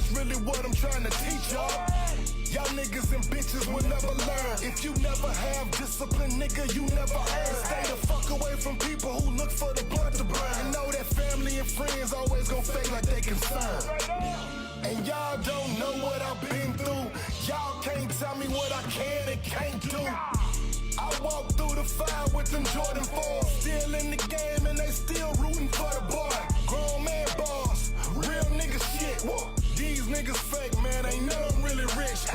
That's really what I'm trying to teach y'all. Y'all niggas and bitches will never learn. If you never have discipline, nigga, you never earn. Stay the fuck away from people who look for the blood to burn. And know that family and friends always gon' fake like they concerned. And y'all don't know what I've been through. Y'all can't tell me what I can and can't do. I walk through the fire with them Jordan 4s. Still in the game and they still rooting for the boy. Grown man boss, real nigga shit. These niggas fake, man, ain't none of them really rich.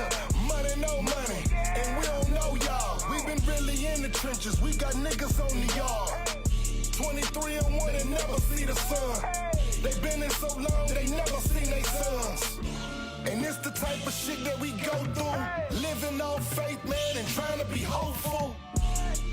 Money, no money, and we don't know y'all. We been really in the trenches, we got niggas on the yard. 23 and 1 and never see the sun. They been in so long, they never seen they sons. And it's the type of shit that we go through. Living on faith, man, and trying to be hopeful.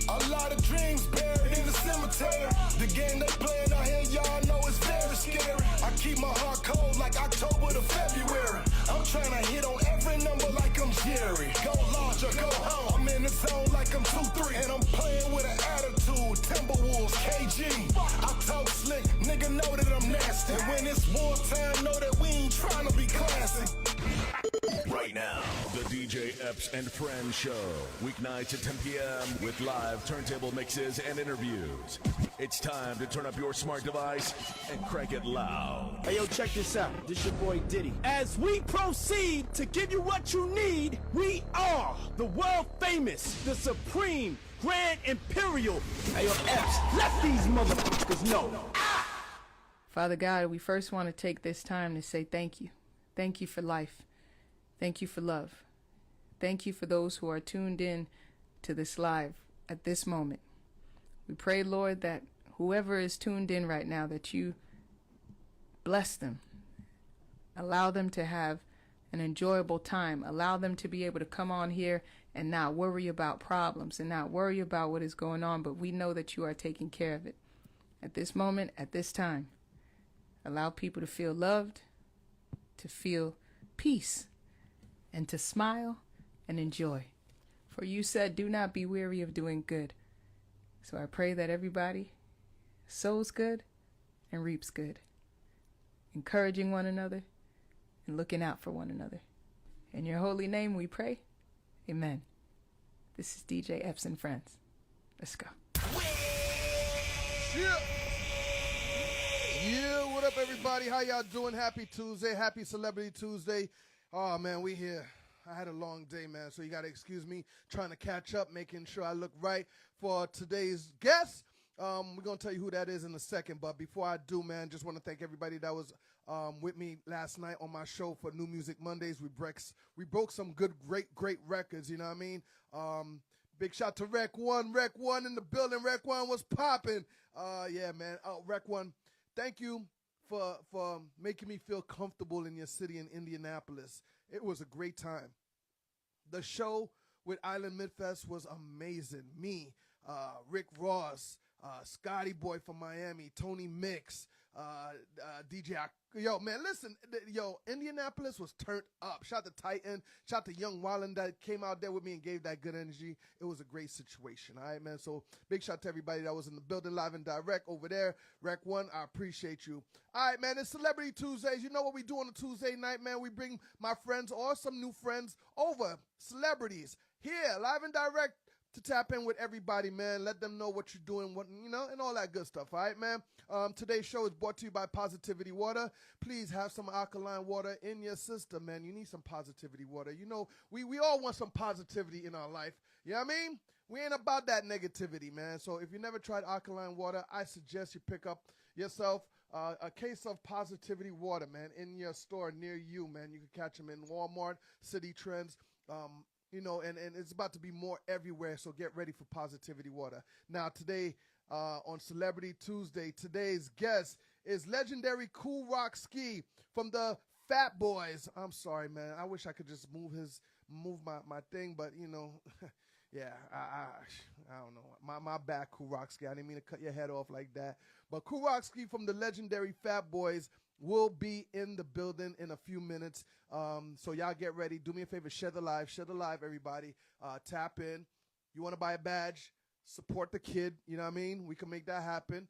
A lot of dreams buried in the cemetery. The game they playing out here, y'all know it's very scary. I keep my heart cold like October to February. I'm trying to hit on every number like I'm Jerry. Go large or go home. I'm in the zone like I'm 2-3. And I'm playing with an attitude. Timberwolves, KG. I talk slick, nigga know that I'm nasty. And when it's wartime, know that we ain't trying to be classy. Right now, the DJ Epps and Friends Show. Weeknights at 10 p.m. with live turntable mixes and interviews. It's time to turn up your smart device and crank it loud. Hey, yo, check this out. This your boy Diddy. As we proceed to give you what you need, we are the world famous, the supreme, grand imperial. Hey, yo, Epps, let these motherfuckers know. Father God, we first want to take this time to say thank you. Thank you for life. Thank you for love. Thank you for those who are tuned in to this live at this moment. We pray, Lord, that whoever is tuned in right now, that you bless them. Allow them to have an enjoyable time. Allow them to be able to come on here and not worry about problems and not worry about what is going on, but we know that you are taking care of it. At this moment, at this time, allow people to feel loved, to feel peace, and to smile and enjoy. For you said, do not be weary of doing good. So I pray that everybody sows good and reaps good, encouraging one another and looking out for one another. In your holy name we pray. Amen. This is DJ Epps and Friends. Let's go. Yeah, what up, everybody? How y'all doing? Happy Tuesday. Happy Celebrity Tuesday. Oh, man, we here. I had a long day, man, so you got to excuse me trying to catch up, making sure I look right for today's guest. We're going to tell you who that is in a second, but before I do, man, just want to thank everybody that was with me last night on my show for New Music Mondays. We broke some good, great records, you know what I mean? Big shout to Rec One in the building. Rec One was popping. Yeah, man. Rec One, thank you for making me feel comfortable in your city in Indianapolis. It was a great time. The show with Island Midfest was amazing. Me, Rick Ross, Scotty Boy from Miami, Tony Mix, DJ. Yo, man, listen. Indianapolis was turned up. Shout to Titan. Shout to Young Wallen that came out there with me and gave that good energy. It was a great situation. All right, man. So big shout to everybody that was in the building live and direct over there. Rec One, I appreciate you. All right, man. It's Celebrity Tuesdays. You know what we do on a Tuesday night, man? We bring my friends or some new friends over. Celebrities here, live and direct, to tap in with everybody, man. Let them know what you're doing, and all that good stuff, all right, man? Today's show is brought to you by Positivity Water. Please have some alkaline water in your system, man. You need some positivity water. You know, we all want some positivity in our life. You know what I mean? We ain't about that negativity, man. So if you never tried alkaline water, I suggest you pick up yourself a case of Positivity Water, man, in your store near you, man. You can catch them in Walmart, City Trends, and it's about to be more everywhere, so get ready for Positivity Water. Now, today on Celebrity Tuesday, today's guest is legendary Kool from the Fat Boys. I'm sorry, man. I wish I could just move my thing, but, yeah, I don't know. My bad, Kool. I didn't mean to cut your head off like that. But Kool from the legendary Fat Boys will be in the building in a few minutes. So y'all get ready. Do me a favor, share the live, everybody. Tap in. You want to buy a badge? Support the kid. You know what I mean? We can make that happen.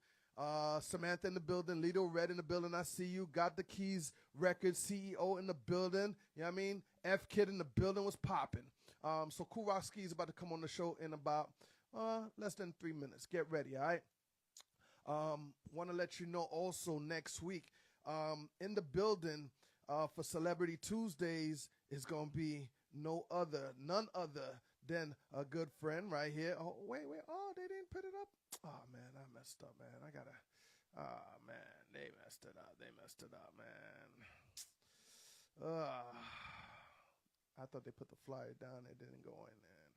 Samantha in the building, Lido Red in the building, I see you. Got the Keys Records CEO in the building, you know what I mean? F Kid in the building was popping. So Kool Ski is about to come on the show in about less than 3 minutes. Get ready, all right? Want to let you know also next week in the building for Celebrity Tuesdays is going to be none other than a good friend right here. Oh, wait. Oh, they didn't put it up? Oh, man, I messed up, man. Man, they messed it up, man. I thought they put the flyer down. It didn't go in there.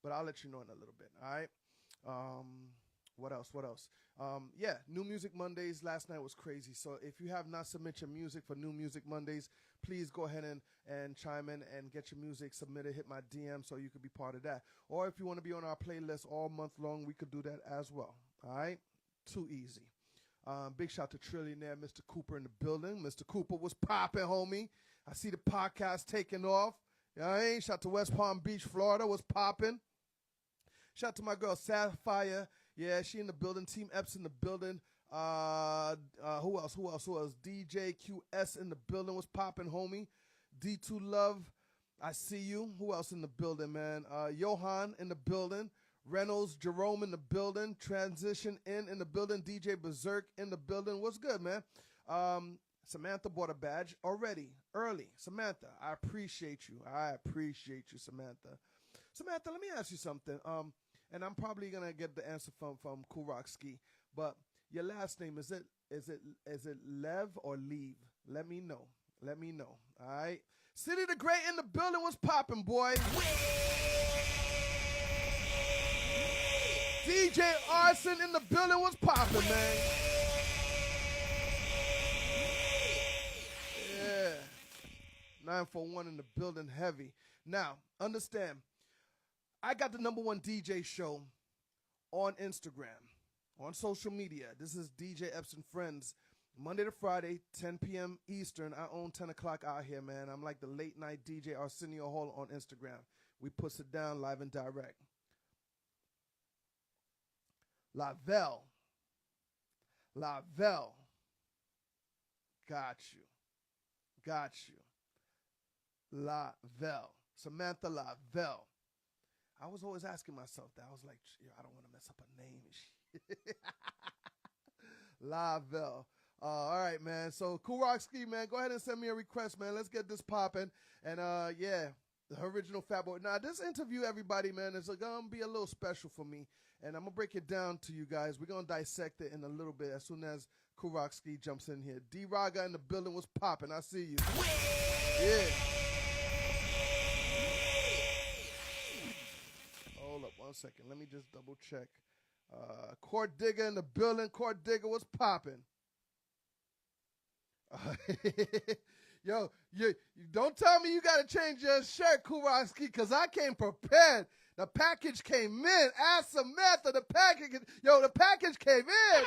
But I'll let you know in a little bit, all right? What else? Yeah, New Music Mondays last night was crazy. So if you have not submitted your music for New Music Mondays, please go ahead and chime in and get your music submitted. Hit my DM so you could be part of that. Or if you want to be on our playlist all month long, we could do that as well. All right? Too easy. Big shout to Trillionaire Mr. Cooper in the building. Mr. Cooper was popping, homie. I see the podcast taking off. You know what I mean? Shout to West Palm Beach, Florida, was popping. Shout to my girl Sapphire. Yeah, she in the building. Team Epps in the building. Who else? DJ QS in the building was popping, homie. D2 Love, I see you. Who else in the building, man? Johan in the building. Reynolds, Jerome in the building. Transition in the building. DJ Berserk in the building. What's good, man? Samantha bought a badge already, early. Samantha, I appreciate you. Samantha. Samantha, let me ask you something. And I'm probably gonna get the answer from Kool Ski, but your last name is it Lev or Leave? Let me know. All right. City the Great in the building was popping, boy. DJ Arson in the building was popping, man. Yeah. 941 in the building, heavy. Now, understand. I got the #1 DJ show on Instagram, on social media. This is DJ Epps and Friends, Monday to Friday, 10 p.m. Eastern. I own 10 o'clock out here, man. I'm like the late night DJ Arsenio Hall on Instagram. We puts it down live and direct. Lavelle. Got you. Lavelle. Samantha Lavelle. I was always asking myself that. I was like, I don't want to mess up a name and shit. Lavelle. All right, man. So, Kool Ski, man, go ahead and send me a request, man. Let's get this popping. And, yeah, the original Fat Boy. Now, this interview, everybody, man, is going to be a little special for me. And I'm going to break it down to you guys. We're going to dissect it in a little bit as soon as Kool Ski jumps in here. D-Raga in the building was popping. I see you. Yeah. Hold up 1 second. Let me just double check. Court Digger in the building. Court Digger was popping. Yo, you don't tell me you got to change your shirt, Kool Ski, because I came prepared. The package came in. Ask Samantha, the package came in.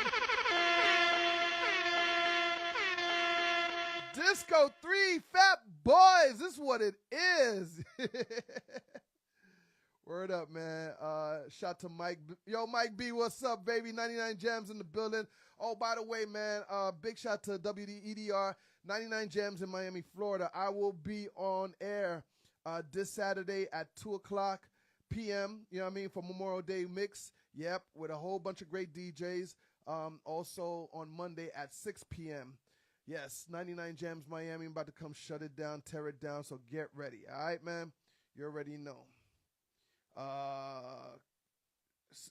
Disco 3, Fat Boys. This is what it is. Word up, man. Shout to Mike. Yo, Mike B, what's up, baby? 99 Gems in the building. Oh, by the way, man, big shout to WDEDR, 99 Gems in Miami, Florida. I will be on air this Saturday at 2 o'clock p.m., you know what I mean, for Memorial Day mix. Yep, with a whole bunch of great DJs. Also on Monday at 6 p.m. Yes, 99 Gems Miami. I'm about to come shut it down, tear it down, so get ready. All right, man? You already know.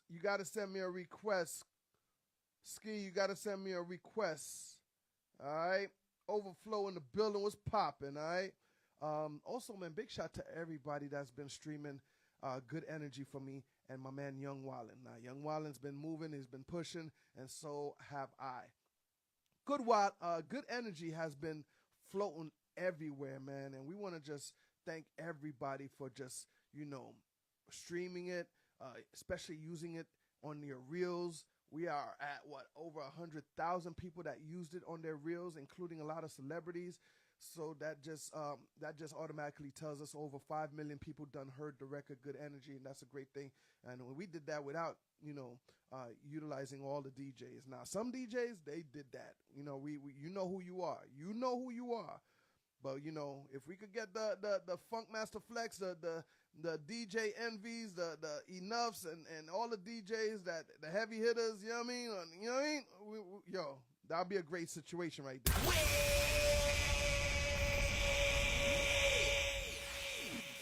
You got to send me a request. Ski, you got to send me a request. All right? Overflow in the building was popping, all right? Also, man, big shout to everybody that's been streaming Good Energy for me and my man Young Wallin. Now, Young Wallin's been moving, he's been pushing, and so have I. Good Energy has been floating everywhere, man, and we want to just thank everybody for just, streaming it, especially using it on your reels. We are at, over 100,000 people that used it on their reels, including a lot of celebrities. So that just automatically tells us over 5 million people done heard the record Good Energy, and that's a great thing. And when we did that without, utilizing all the DJs. Now, some DJs, they did that. You know, we you know who you are. You know who you are. But, if we could get the Funk Master Flex, the DJ Envies, the Enoughs, and all the DJs, the heavy hitters, you know what I mean? That'll be a great situation right there.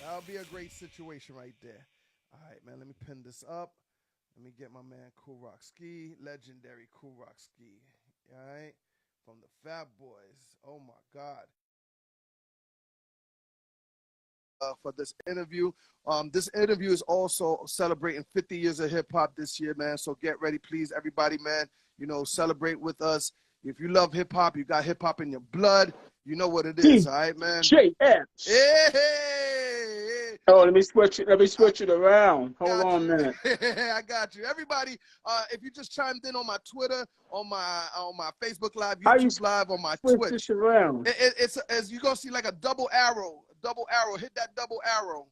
That'll be a great situation right there. All right, man, let me pin this up. Let me get my man Kool legendary Kool. All right, from the Fat Boys. Oh, my God. For this interview. This interview is also celebrating 50 years of hip-hop this year, man. So get ready, please, everybody, man. Celebrate with us. If you love hip-hop, you got hip-hop in your blood, you know what it is, all right, man? Epps. Hey. Oh, let me switch it around. Hold on a minute. I got you. Everybody, if you just chimed in on my Twitter, on my Facebook Live, YouTube Live, on my Twitch. This around? It's as you're going to see like a double arrow. Hit that double arrow.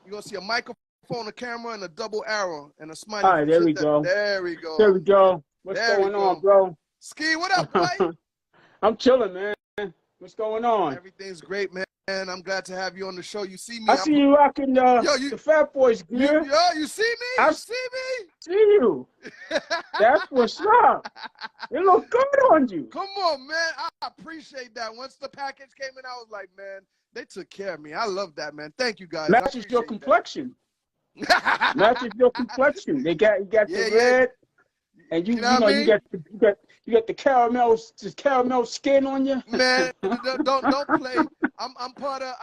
You're going to see a microphone, a camera, and a double arrow, and a smiley. All right, there we go. There we go. There we go. What's going on, bro? Ski, what up, boy? I'm chilling, man. What's going on? Everything's great, man. I'm glad to have you on the show. You see me. I see you rocking the Fat Boys gear. You see me? You see me? See you. That's what's up. It look good on you. Come on, man. I appreciate that. Once the package came in, I was like, man, they took care of me. I love that, man. Thank you, guys. Matches your complexion. Matches your complexion. You got the red, and you got the caramel skin on you. Man, don't play. I'm part of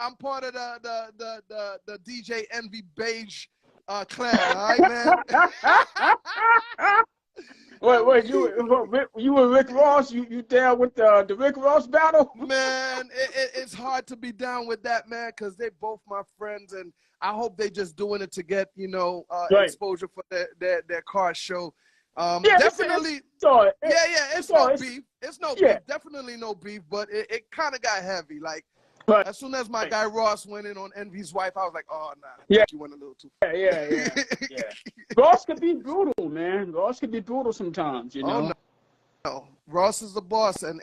the DJ Envy beige clan. All right, man. Wait, you and Rick Ross? You down with the Rick Ross battle? Man, it's hard to be down with that, man, because they both my friends, and I hope they just doing it to get exposure for their car show. Definitely. It's no beef. It's no beef. Definitely no beef, but it kind of got heavy. Like, as soon as my guy Ross went in on Envy's wife, I was like, oh, nah. Yeah. You went a little too far. Yeah. Ross could be brutal, man. Ross could be brutal sometimes, you know? Oh, no. Ross is the boss, and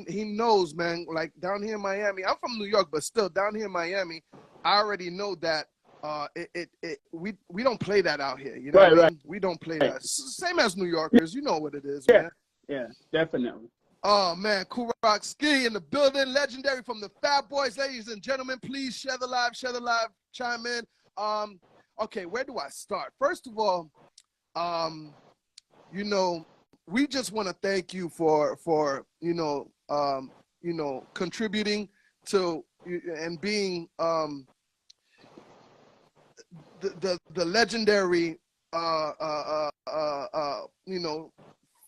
he knows, man. Like, down here in Miami, I'm from New York, but still, down here in Miami, I already know that we don't play that out here. You know what I mean? We don't play that. Same as New Yorkers. You know what it is, man. Yeah, definitely. Oh, man, Kool Ski in the building, legendary from the Fat Boys. Ladies and gentlemen, please share the live, chime in. Okay, where do I start? First of all, we just want to thank you for contributing to and being the legendary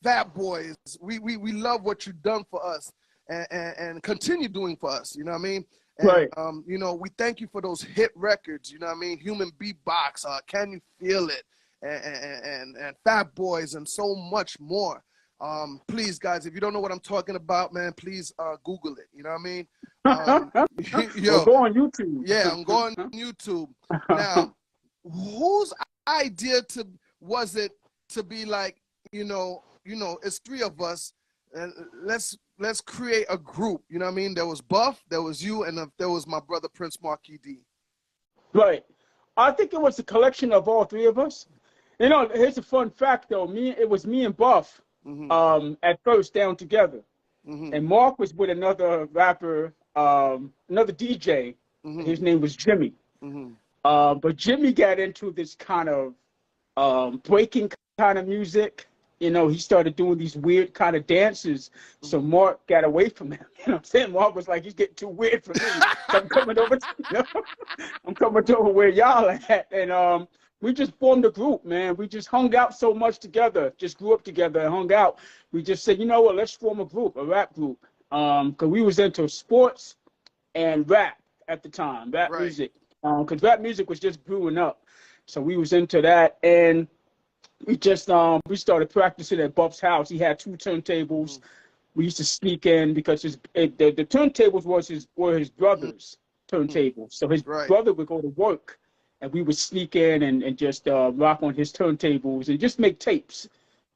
Fat Boys. We love what you've done for us and continue doing for us, you know what I mean? And, right. We thank you for those hit records, you know what I mean? Human Beatbox, Can You Feel It? And Fat Boys and so much more. Please, guys, if you don't know what I'm talking about, man, please Google it, you know what I mean? Go on YouTube. Yeah, I'm going on YouTube. Now, whose idea was it to be like, it's three of us, and let's create a group. You know what I mean? There was Buff, there was you, and there was my brother Prince Marquis D. Right. I think it was a collection of all three of us. Here's a fun fact though. It was me and Buff at first down together, and Mark was with another rapper, another DJ. His name was Jimmy. But Jimmy got into this kind of breaking kind of music. He started doing these weird kind of dances. So Mark got away from him. You know what I'm saying? Mark was like, he's getting too weird for me. So I'm coming over where y'all at. And we just formed a group, man. We just hung out so much together, just grew up together and hung out. We just said, you know what, let's form a group, a rap group. Because we was into sports and rap at the time, rap music. Because rap music was just brewing up. So we was into that. And we just we started practicing at Buff's house. He had 2 turntables. We used to sneak in because the turntables were his brother's turntables. So his brother would go to work, and we would sneak in and just rock on his turntables and just make tapes.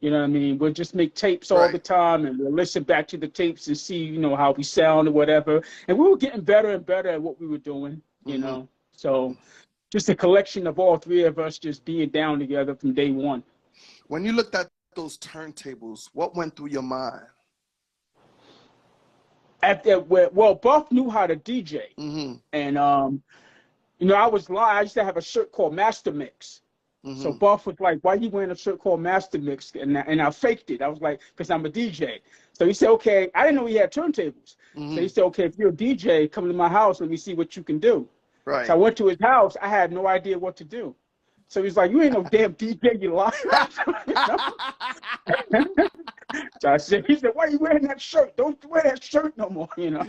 You know what I mean? We'll just make tapes all the time, and we'll listen back to the tapes and see, you know, how we sound or whatever. And we were getting better and better at what we were doing, you know. So just a collection of all three of us just being down together from day one. When you looked at those turntables, what went through your mind? Well, Buff knew how to DJ. And, you know, I used to have a shirt called Master Mix. So Buff was like, why you wearing a shirt called Master Mix? And I faked it. I was like, because I'm a DJ. So he said, okay. I didn't know he had turntables. So he said, okay, if you're a DJ, come to my house. Let me see what you can do. So I went to his house. I had no idea what to do. So he's like, you ain't no damn DJ, you liar. So I said, he said, why are you wearing that shirt? Don't wear that shirt no more, you know.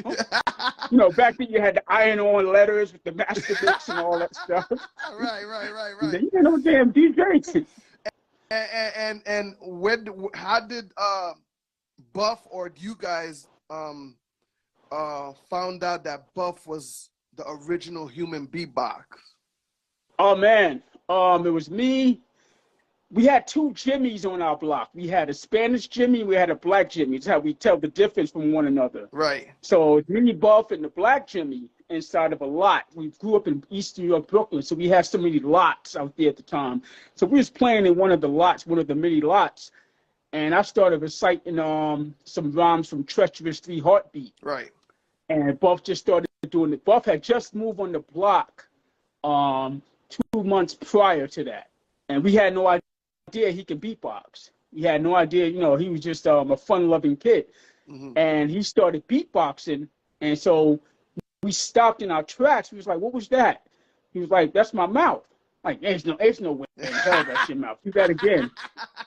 You know, back then you had the iron-on letters with the Master Mix and all that stuff. Right. He said, you ain't no damn DJ. And how did Buff or you guys found out that Buff was the original human beatbox? Oh man, it was me. We had two Jimmys on our block. We had a Spanish Jimmy, we had a black Jimmy. That's how we tell the difference from one another. Right. So it's me, Buff, and the black Jimmy inside of a lot. We grew up in East New York, Brooklyn, so we had so many lots out there at the time. So we was playing in one of the lots, one of the many lots, and I started reciting some rhymes from Treacherous 3 Heartbeat. Right. And Buff just started doing it. Buff had just moved on the block 2 months prior to that, and we had no idea he could beatbox. We had no idea, you know, he was just a fun-loving kid. And he started beatboxing, and so we stopped in our tracks. He was like, what was that? He was like, that's my mouth. Like, there's no way in hell that's your mouth. Do that again.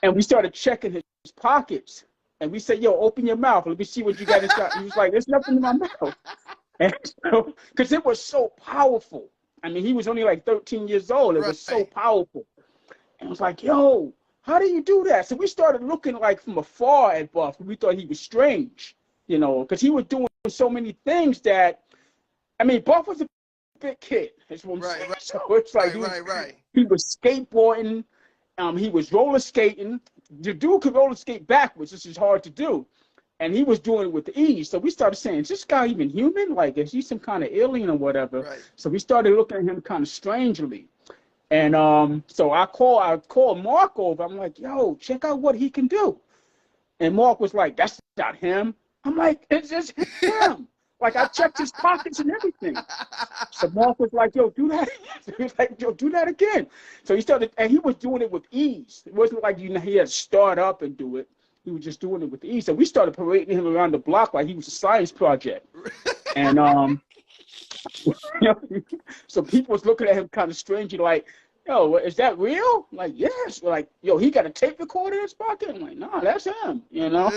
And we started checking his pockets, and we said, yo, open your mouth. Let me see what you got inside. He was like, there's nothing in my mouth. And so, because it was so powerful. I mean, he was only like 13 years old. It was so powerful. And I was like, yo, how do you do that? So we started looking like from afar at Buff. We thought he was strange, you know, because he was doing so many things that, I mean, Buff was a big kid. That's what I'm saying. So it's like he was skateboarding. He was roller skating. The dude could roller skate backwards, which is hard to do. And he was doing it with ease. So we started saying, is this guy even human? Like, is he some kind of alien or whatever? So we started looking at him kind of strangely. And so I called Mark over. I'm like, yo, check out what he can do. And Mark was like, that's not him. I'm like, it's just him. Like, I checked his pockets and everything. So Mark was like, yo, do that. He was like, yo, do that again. So he started, and he was doing it with ease. It wasn't like, you know, he had to start up and do it. He was just doing it with ease. So we started parading him around the block like he was a science project. And you know, so people was looking at him kind of strangely like, yo, is that real? Like, yes. We're like, yo, he got a tape recorder in his pocket? I'm like, no, that's him, you know?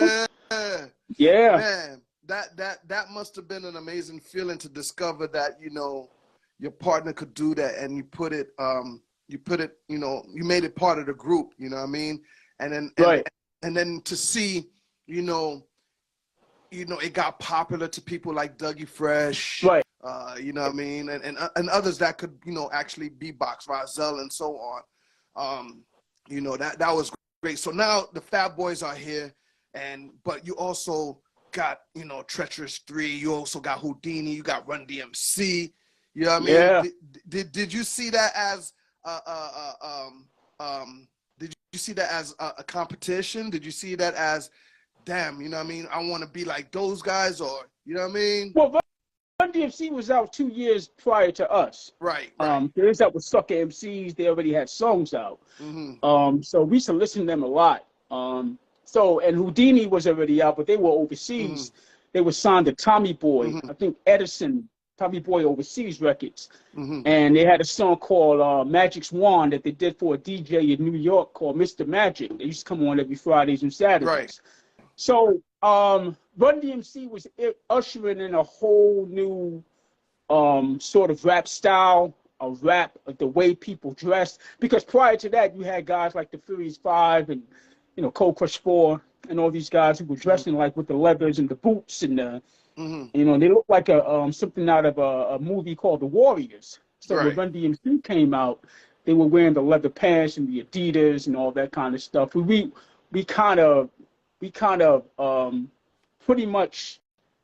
Yeah. Man, that must have been an amazing feeling to discover that, you know, your partner could do that, and you put it, you know, you made it part of the group, you know what I mean? And then, and then to see, you know, it got popular to people like Dougie Fresh, you know what I mean, and others that could, you know, actually beatbox, Rozelle and so on. You know, that was great. So now the Fat Boys are here, but you also got, you know, Treacherous 3. You also got Houdini. You got Run DMC. You know what I mean? Yeah. Did you see that as did you see that as a competition? Did you see that as, damn, you know what I mean, I want to be like those guys, or, you know what I mean? Well, Run DMC was out 2 years prior to us. Right. They was out with Sucker MCs. They already had songs out. So we used to listen to them a lot. And Houdini was already out, but they were overseas. They were signed to Tommy Boy. I think Edison, Tommy Boy Overseas Records. And they had a song called Magic's Wand that they did for a DJ in New York called Mr. Magic. They used to come on every Fridays and Saturdays. Right. So Run DMC was ushering in a whole new sort of rap style, the way people dressed. Because prior to that, you had guys like the Furious 5 and, you know, Cold Crush 4 and all these guys who were dressing like with the leathers and the boots and the, Mm-hmm. you know, they looked like a something out of a movie called The Warriors. So when Right. Run DMC came out, they were wearing the leather pants and the Adidas and all that kind of stuff. We kind of pretty much,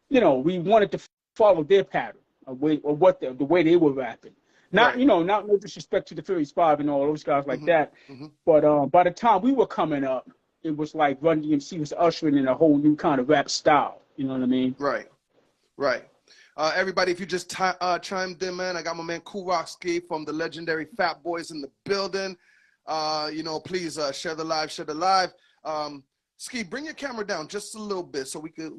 you know, we wanted to follow their pattern of what the way they were rapping. Not, Right. you know, not no disrespect to the Furious Five and all those guys like Mm-hmm. that, Mm-hmm. but by the time we were coming up, it was like Run DMC was ushering in a whole new kind of rap style. You know what I mean? Right. Right. Everybody, if you just chimed in, man, I got my man Kool from the legendary Fat Boys in the building. You know, please share the live, share the live. Ski, bring your camera down just a little bit so we could,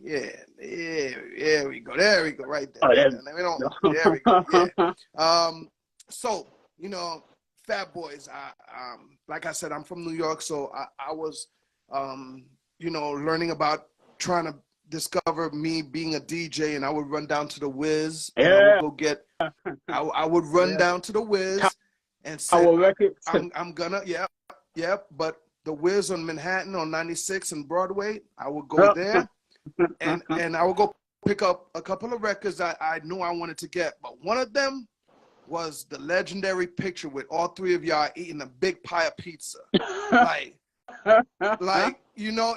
yeah, there we go, right there. Oh, Right yeah. there. There we go, yeah. So, you know, Fat Boys, like I said, I'm from New York, so I was, you know, learning about trying to discover me being a DJ, and I would run down to the Wiz, and I would go get, I would run down to the Wiz and say, Our record. I'm gonna, yeah, but the Wiz on Manhattan on 96 and Broadway, I would go there, and I would go pick up a couple of records I knew I wanted to get, but one of them was the legendary picture with all three of y'all eating a big pie of pizza, like you know,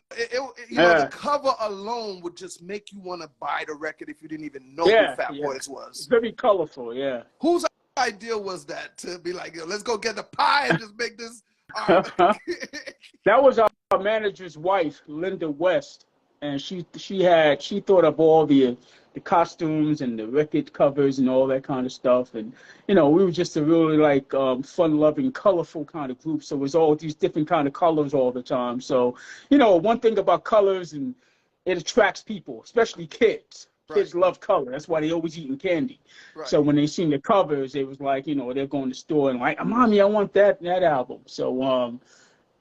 you know, the cover alone would just make you want to buy the record if you didn't even know who Fat Boys was. It's very colorful, yeah. Whose idea was that to be like, yo, let's go get the pie and just make this? That was our manager's wife, Linda West, and she thought of all the costumes and the record covers and all that kind of stuff. And you know, we were just a really like fun-loving, colorful kind of group. So it was all these different kind of colors all the time. So you know, one thing about colors, and it attracts people, especially kids. Kids love color. That's why they always eating candy. Right. So when they seen the covers, it was like, you know, they're going to the store and like, Mommy, I want that album. So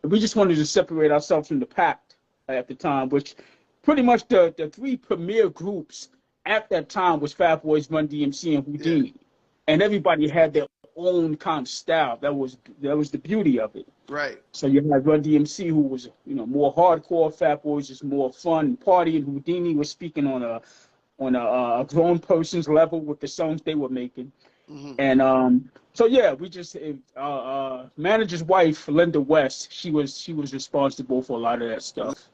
we just wanted to separate ourselves from the pack at the time, which pretty much the three premier groups at that time was Fat Boys, Run DMC, and Houdini. Yeah. And everybody had their own kind of style. That was the beauty of it. Right. So you had Run DMC, who was, you know, more hardcore. Fat Boys is more fun and party, and Houdini was speaking on a grown person's level with the songs they were making. Mm-hmm. And so yeah, we just manager's wife, Linda West, she was responsible for a lot of that stuff.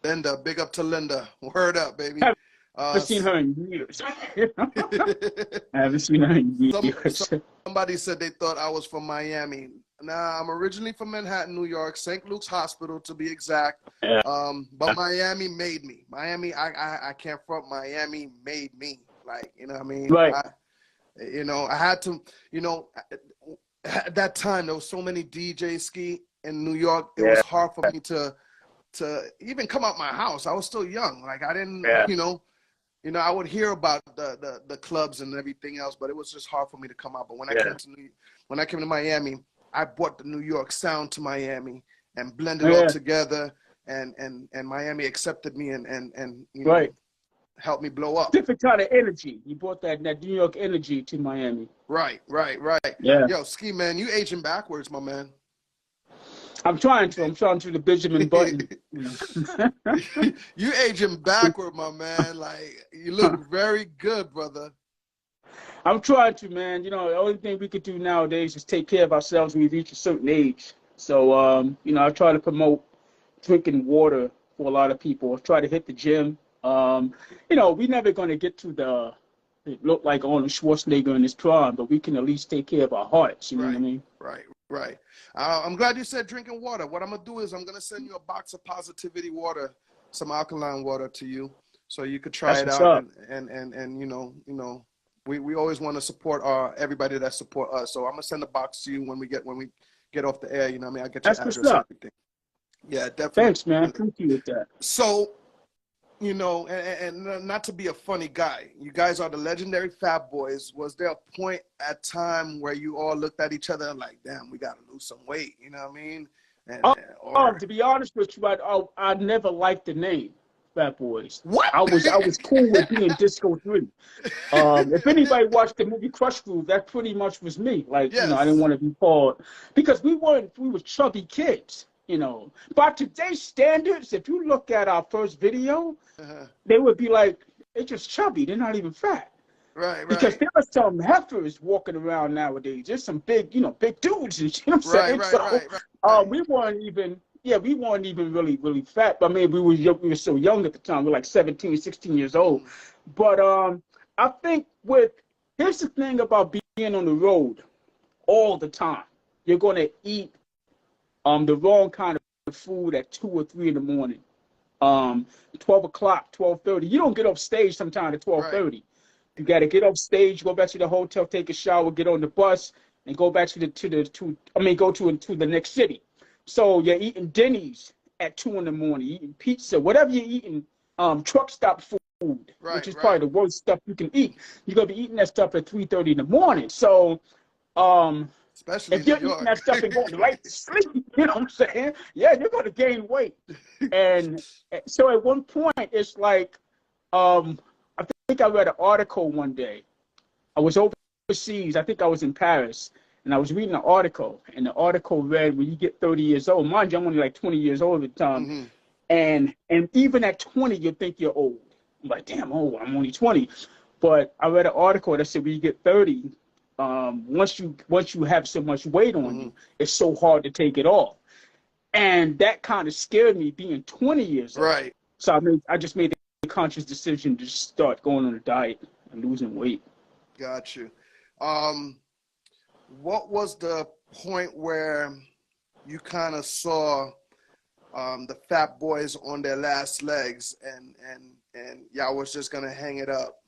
Linda, big up to Linda. Word up, baby. I haven't seen her in years. I haven't seen her in years. Somebody said they thought I was from Miami. Nah, I'm originally from Manhattan, New York, St. Luke's Hospital to be exact. Yeah. But Miami made me. Miami, I can't front. Miami made me. Like, you know what I mean? Right. I had to, you know, at that time there was so many DJs ski in New York. It was hard for me to even come out my house. I was still young. Like I didn't, you know, I would hear about the clubs and everything else, but it was just hard for me to come out. But when I came to Miami, I brought the New York sound to Miami and blended it all together, and Miami accepted me and you know, helped me blow up. Different kind of energy. You brought that New York energy to Miami. Right. Yeah. Yo, Ski Man, you aging backwards, my man. I'm trying to the Benjamin Button. You aging backward, my man. Like you look very good, brother. I'm trying to, man. You know, the only thing we could do nowadays is take care of ourselves when we reach a certain age. So, you know, I try to promote drinking water for a lot of people. I try to hit the gym. You know, we're never going to get to look like Arnold Schwarzenegger in his prime, but we can at least take care of our hearts. You know what I mean? Right. I'm glad you said drinking water. What I'm going to do is I'm going to send you a box of Positivity water, some alkaline water to you, so you could try it out. And you know, we always want to support everybody that support us. So I'm going to send a box to you when we get off the air. You know what I mean? I get your address and everything. Yeah, definitely. Thanks, man. Appreciate that. So, you know, and not to be a funny guy, you guys are the legendary Fat Boys. Was there a point at time where you all looked at each other and like, damn, we got to lose some weight? You know what I mean? To be honest with you, I never liked the name Fat Boys. What? I was cool with being Disco 3. If anybody watched the movie Crush Groove, that pretty much was me. Like, you know, I didn't want to be called, because we were chubby kids. You know, by today's standards, if you look at our first video, Uh-huh. they would be like, they're just chubby. They're not even fat. Right, Because right. there are some heifers walking around nowadays. There's some big, big dudes, and you know what I'm Right, saying? right, So right, right. we weren't even, we weren't even really fat. But maybe we were so young at the time. We were like 17, 16 years old. But I think here's the thing about being on the road all the time. You're going to eat the wrong kind of food at 2 or 3 in the morning. 12 o'clock, 12:30. You don't get off stage sometime at 12:30. Right. You got to get off stage, go back to the hotel, take a shower, get on the bus, and go back to the next city. So you're eating Denny's at 2 in the morning, eating pizza, whatever you're eating, truck stop food, Right, which is right. probably the worst stuff you can eat. You're gonna be eating that stuff at 3:30 in the morning. So Especially if in you're New eating York. that stuff and going right to sleep, you know what I'm saying? Yeah, you're gonna gain weight. And so at one point, it's like, I think I read an article one day. I was overseas. I think I was in Paris, and I was reading an article, and the article read, when you get 30 years old, mind you, I'm only like 20 years old at the time, Mm-hmm. and even at 20, you think you're old. I'm like, damn, I'm only 20. But I read an article that said when you get 30, once you have so much weight on you, it's so hard to take it off. And that kind of scared me, being 20 years old. Right. So I just made the conscious decision to start going on a diet and losing weight. Got you. What was the point where you kind of saw the Fat Boys on their last legs, and y'all was just gonna hang it up?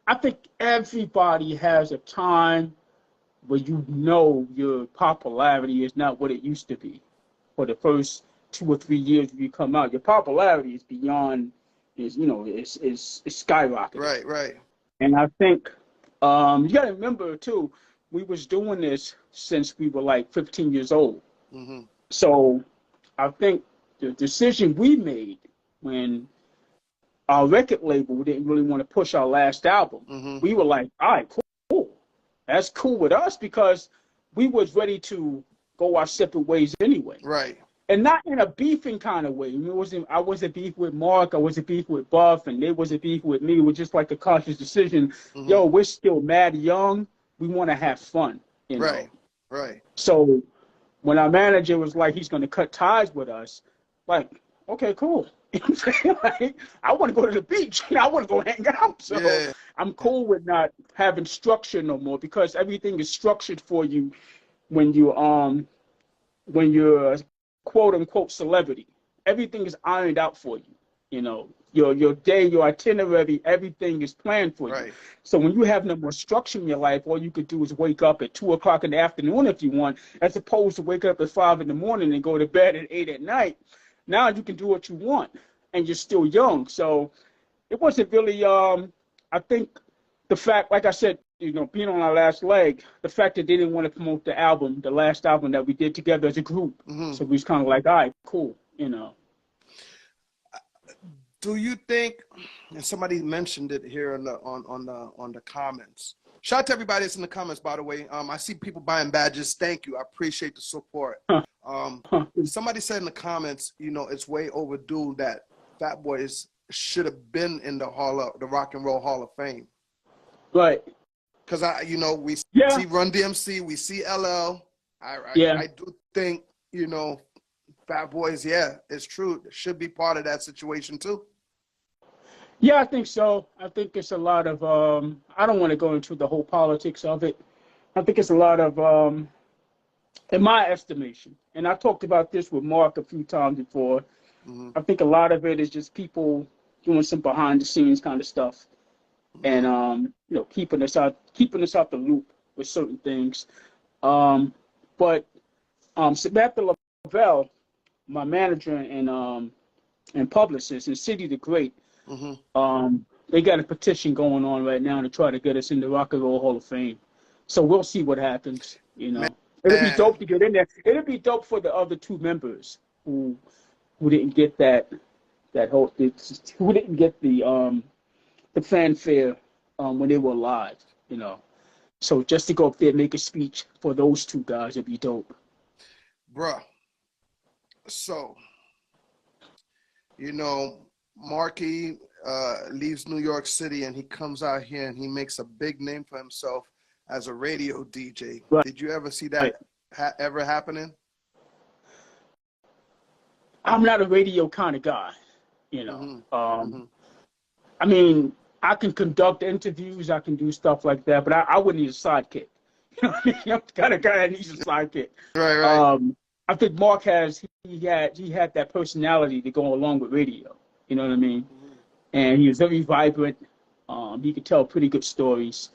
I think everybody has a time where your popularity is not what it used to be. For the first 2 or 3 years you come out, your popularity is beyond, is skyrocketing. Right, right. And I think you got to remember too, we was doing this since we were like 15 years old. Mm-hmm. So I think the decision we made when our record label didn't really want to push our last album, we were like, all right, cool. That's cool with us, because we was ready to go our separate ways anyway. Right. And not in a beefing kind of way. I wasn't beef with Mark, I wasn't beef with Buff, and they wasn't beef with me. It was just like a conscious decision. Yo, we're still mad young. We want to have fun. You know? Right. Right. So when our manager was like, he's going to cut ties with us, like, okay, cool. You know what I'm saying? Like, I want to go to the beach. I want to go hang out. So Yeah. I'm cool with not having structure no more, because everything is structured for you when you're quote unquote celebrity. Everything is ironed out for you. You know, your day, your itinerary, everything is planned for Right. you. So when you have no more structure in your life, all you could do is wake up at 2 o'clock in the afternoon if you want, as opposed to wake up at 5 in the morning and go to bed at 8 at night. Now you can do what you want, and you're still young. So it wasn't really, I think the fact, like I said, being on our last leg, the fact that they didn't want to promote the last album that we did together as a group. So we was kind of like, all right, cool, Do you think, and somebody mentioned it here on the comments. Shout out to everybody that's in the comments, by the way. I see people buying badges. Thank you. I appreciate the support. Somebody said in the comments, it's way overdue that Fat Boys should have been in the Rock and Roll Hall of Fame. Right. Because we see Run DMC, we see LL. I do think, Fat Boys, it's true, should be part of that situation too. Yeah, I think so. I think it's a lot of, I don't want to go into the whole politics of it. I think it's a lot of, in my estimation, and I talked about this with Mark a few times before, I think a lot of it is just people doing some behind the scenes kind of stuff, and keeping us out the loop with certain things. But Samantha Lavelle, my manager and publicist, and City the Great, they got a petition going on right now to try to get us in the Rock and Roll Hall of Fame. So we'll see what happens. It'll be dope to get in there. It'll be dope for the other two members who didn't get who didn't get the fanfare when they were alive. So just to go up there and make a speech for those two guys would be dope. Bruh. So, you know, Marky leaves New York City and he comes out here and he makes a big name for himself as a radio DJ. Right. Did you ever see that ever happening? I'm not a radio kind of guy, you know. Mm-hmm. I mean, I can conduct interviews, I can do stuff like that, but I wouldn't need a sidekick. You know what I mean? I'm the kind of guy that needs a sidekick. Right. I think Mark he had that personality to go along with radio. You know what I mean? And he was very vibrant. He could tell pretty good stories.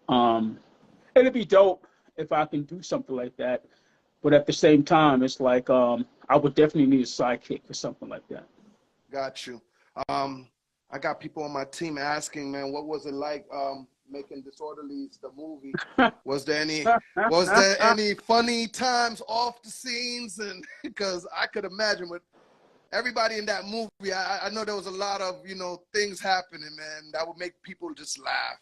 It'd be dope if I can do something like that. But at the same time, it's like I would definitely need a sidekick for something like that. Got you. I got people on my team asking, man, what was it like making Disorderlies the movie? Was there any funny times off the scenes? And because I could imagine with everybody in that movie, I know there was a lot of, you know, things happening, man, that would make people just laugh.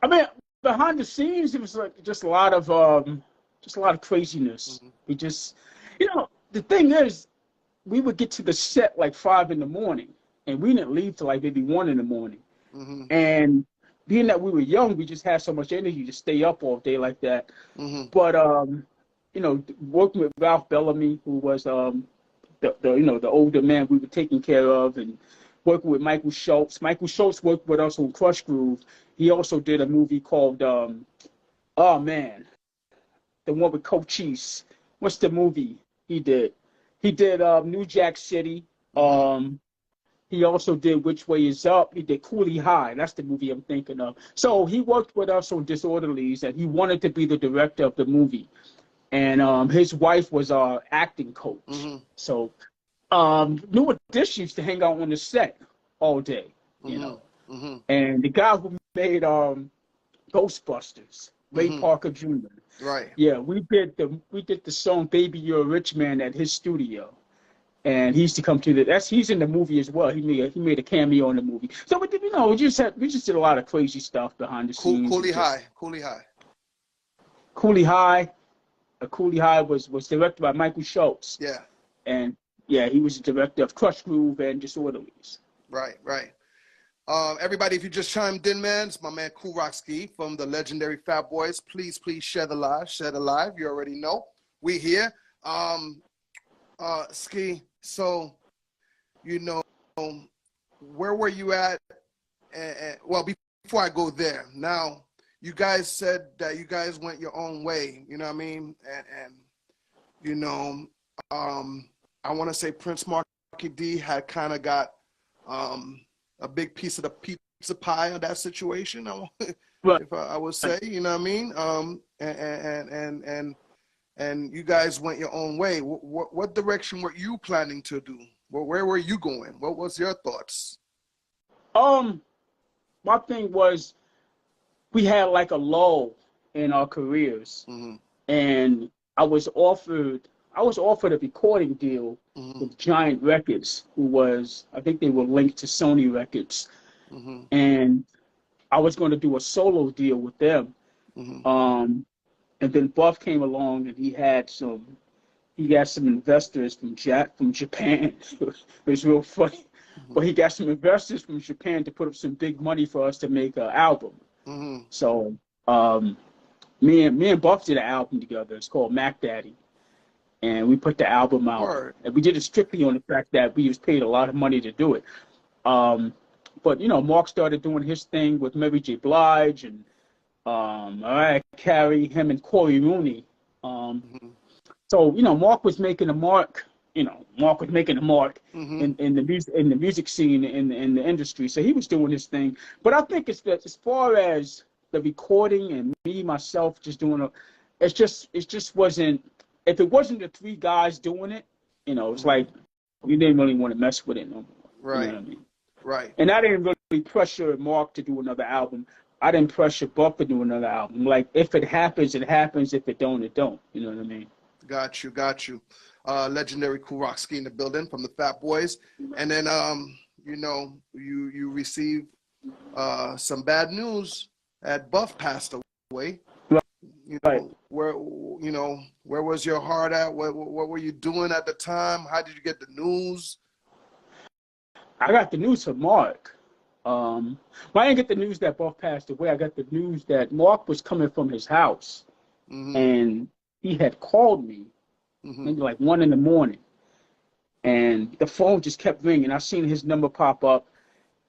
I mean, behind the scenes, it was like just a lot of craziness. We just, you know, the thing is, we would get to the set like 5 in the morning, and we didn't leave till like maybe 1 in the morning. And being that we were young, we just had so much energy to stay up all day like that. But you know, working with Ralph Bellamy, who was the older man we were taking care of, and working with Michael Schultz. Michael Schultz worked with us on Crush Groove. He also did a movie called oh man, the one with Cochise. What's the movie he did? He did New Jack City. He also did Which Way Is Up. He did Kool High. That's the movie I'm thinking of. So he worked with us on Disorderlies, and he wanted to be the director of the movie. And his wife was our acting coach. So New Edition used to hang out on the set all day, you know. And the guy who made Ghostbusters, Ray Parker Jr. Right. Yeah, we did the song "Baby You're a Rich Man" at his studio, and he used to come to he's in the movie as well. He made a cameo in the movie. So we just did a lot of crazy stuff behind the scenes. Kool High was directed by Michael Schultz. Yeah. And yeah, he was the director of Crush Groove and Disorderlies. Right. Everybody, if you just chimed in, man, it's my man Kool from the legendary Fat Boys. Please share the live. You already know we here. Ski. So, you know, where were you at? Well, before I go there, now you guys said that you guys went your own way. You know what I mean? And you know, I want to say Prince Marky D had kind of got a big piece of the pizza pie of that situation. If I would say, you know what I mean? And you guys went your own way. What direction were you planning to do? Where were you going? What was your thoughts? My thing was, we had like a lull in our careers, and I was offered a recording deal with Giant Records, I think they were linked to Sony Records, and I was going to do a solo deal with them. And then Buff came along, and he got some investors from Japan. It was real funny, but he got some investors from Japan to put up some big money for us to make an album. So me and Buff did an album together. It's called Mac Daddy. And we put the album out. Word. And we did it strictly on the fact that we was paid a lot of money to do it. But, you know, Mark started doing his thing with Mary J. Blige and Mariah Carey, him and Corey Rooney. So, you know, Mark was making a mark. In the music scene in the industry. So he was doing his thing. But I think it's that as far as the recording and me myself just doing it just wasn't. If it wasn't the 3 guys doing it, you know, it's like we didn't really want to mess with it no more. Right. You know what I mean? Right. And I didn't really pressure Mark to do another album. I didn't pressure Buck to do another album. Like, if it happens, it happens. If it don't, it don't. You know what I mean? Got you. Legendary Kool in the building from the Fat Boys. And then, you know, you received some bad news that Buff passed away. Right. Right. Where was your heart at? What were you doing at the time? How did you get the news? I got the news from Mark. Well, I didn't get the news that Buff passed away. I got the news that Mark was coming from his house, and he had called me maybe like 1 a.m, and the phone just kept ringing. I seen his number pop up,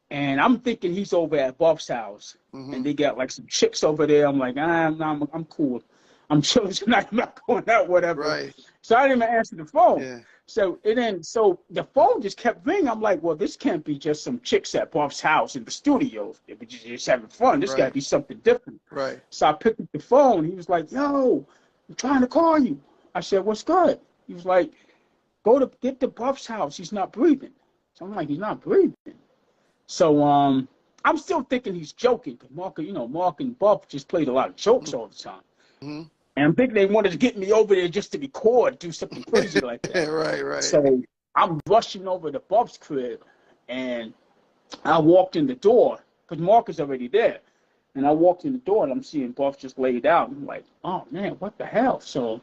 and I'm thinking he's over at Buff's house, and they got like some chicks over there. I'm like, I'm cool. I'm chilling tonight. I'm not going out, whatever. Right. So I didn't even answer the phone. Yeah. So the phone just kept ringing. I'm like, well, this can't be just some chicks at Buff's house in the studio. They were just having fun. This got to be something different. Right. So I picked up the phone. He was like, yo, I'm trying to call you. I said, what's good? He was like, get to Buff's house. He's not breathing. So I'm like, he's not breathing. So I'm still thinking he's joking, because Mark and Buff just played a lot of jokes all the time. And I'm thinking they wanted to get me over there just to record, do something crazy like that. Right. So I'm rushing over to Buff's crib, and I walked in the door, because Mark is already there. And I walked in the door, and I'm seeing Buff just laid out. And I'm like, oh, man, what the hell? So,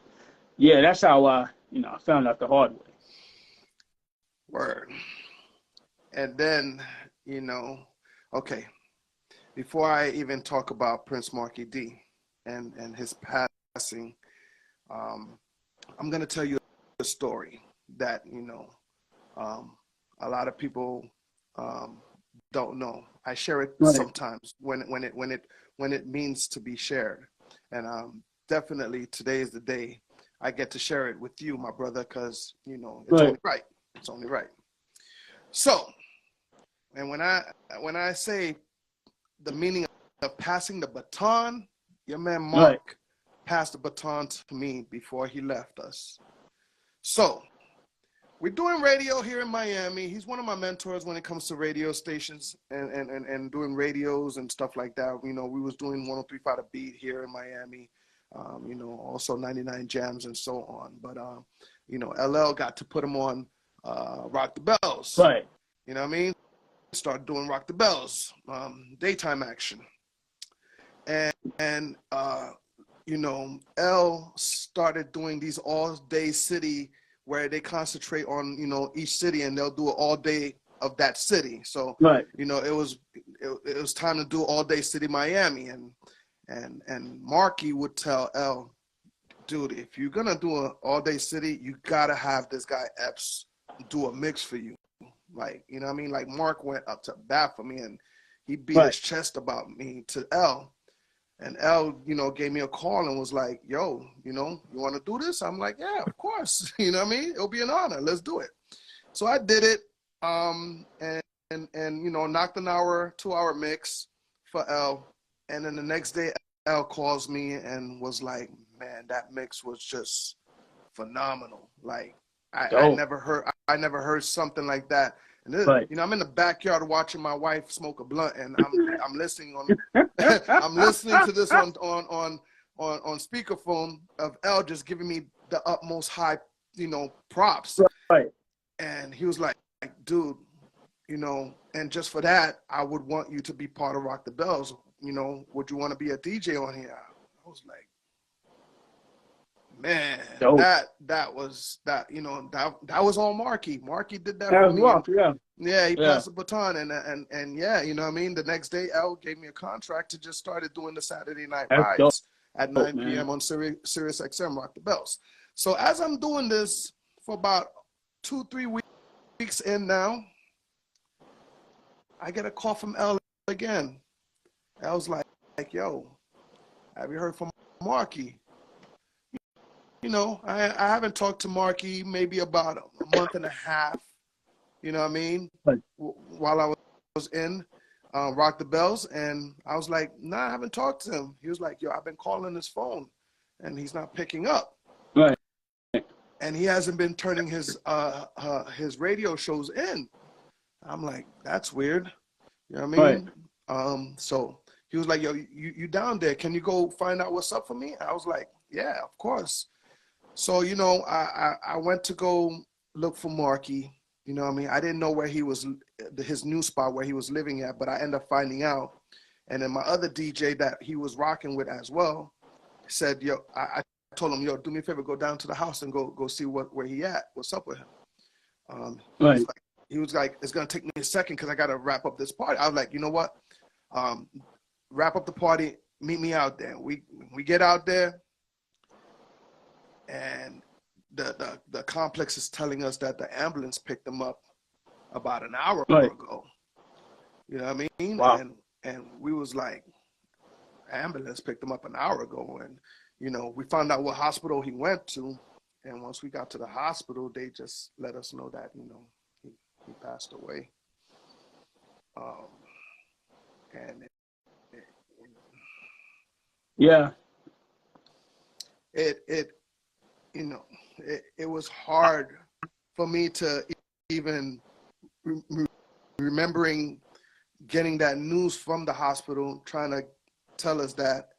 yeah, that's how I found out the hard way. Word. And then, okay, before I even talk about Prince Marky D and his passing, I'm going to tell you a story that, a lot of people don't know. I share it sometimes when it means to be shared. And definitely today is the day I get to share it with you, my brother, because, it's only right. It's only right. So, and when I say the meaning of passing the baton, your man Mark passed the baton to me before he left us. So, we're doing radio here in Miami. He's one of my mentors when it comes to radio stations and doing radios and stuff like that. We was doing 103.5 The Beat here in Miami, also 99 Jams and so on. But, LL got to put him on Rock the Bells. Right. You know what I mean? Started doing Rock the Bells, daytime action. And L started doing these all-day city where they concentrate on, each city, and they'll do it all day of that city. So, it was time to do all day city Miami. And Marky would tell L, dude, if you're going to do an all day city, you got to have this guy Epps do a mix for you. Like, you know what I mean? Like, Mark went up to bat for me, and he beat his chest about me to L. And L, gave me a call and was like, yo, you want to do this? I'm like, yeah, of course. You know what I mean? It'll be an honor. Let's do it. So I did it, and knocked an 2-hour mix for L. And then the next day, L calls me and was like, man, that mix was just phenomenal. Like, I never heard something like that. And this, I'm in the backyard watching my wife smoke a blunt, and I'm listening I'm listening to this on speakerphone of L just giving me the utmost high, props. Right. And he was like, dude, and just for that, I would want you to be part of Rock the Bells. Would you want to be a DJ on here? I was like, man, that was all Marky. Marky did that for me. Rough, yeah. Yeah, he passed the baton, and yeah, you know what I mean? The next day, L gave me a contract to just started doing the Saturday night rides at 9 p.m. on Sirius XM, Rock the Bells. So as I'm doing this for about 2-3 weeks in now, I get a call from L again. I was like, yo, have you heard from Marky? I haven't talked to Marky maybe about a month and a half, you know what I mean, while I was in Rock the Bells. And I was like, nah, I haven't talked to him. He was like, yo, I've been calling his phone, and he's not picking up. Right. And he hasn't been turning his radio shows in. I'm like, that's weird. You know what I mean? Right. So he was like, yo, you down there? Can you go find out what's up for me? I was like, yeah, of course. So, I went to go look for Marky. You know what I mean? I didn't know where he was, his new spot where he was living at, but I ended up finding out. And then my other DJ that he was rocking with as well, said, yo, I told him, yo, do me a favor, go down to the house and go see where he at. What's up with him? Right. He was like, it's gonna take me a second because I gotta wrap up this party. I was like, you know what? Wrap up the party, meet me out there. We get out there, and the complex is telling us that the ambulance picked him up about an hour ago. You know what I mean? Wow. And we was like, ambulance picked him up an hour ago, and you know, we found out what hospital he went to, and once we got to the hospital, they just let us know that, you know, he passed away. And yeah, it you know, it was hard for me to even remembering getting that news from the hospital, trying to tell us that,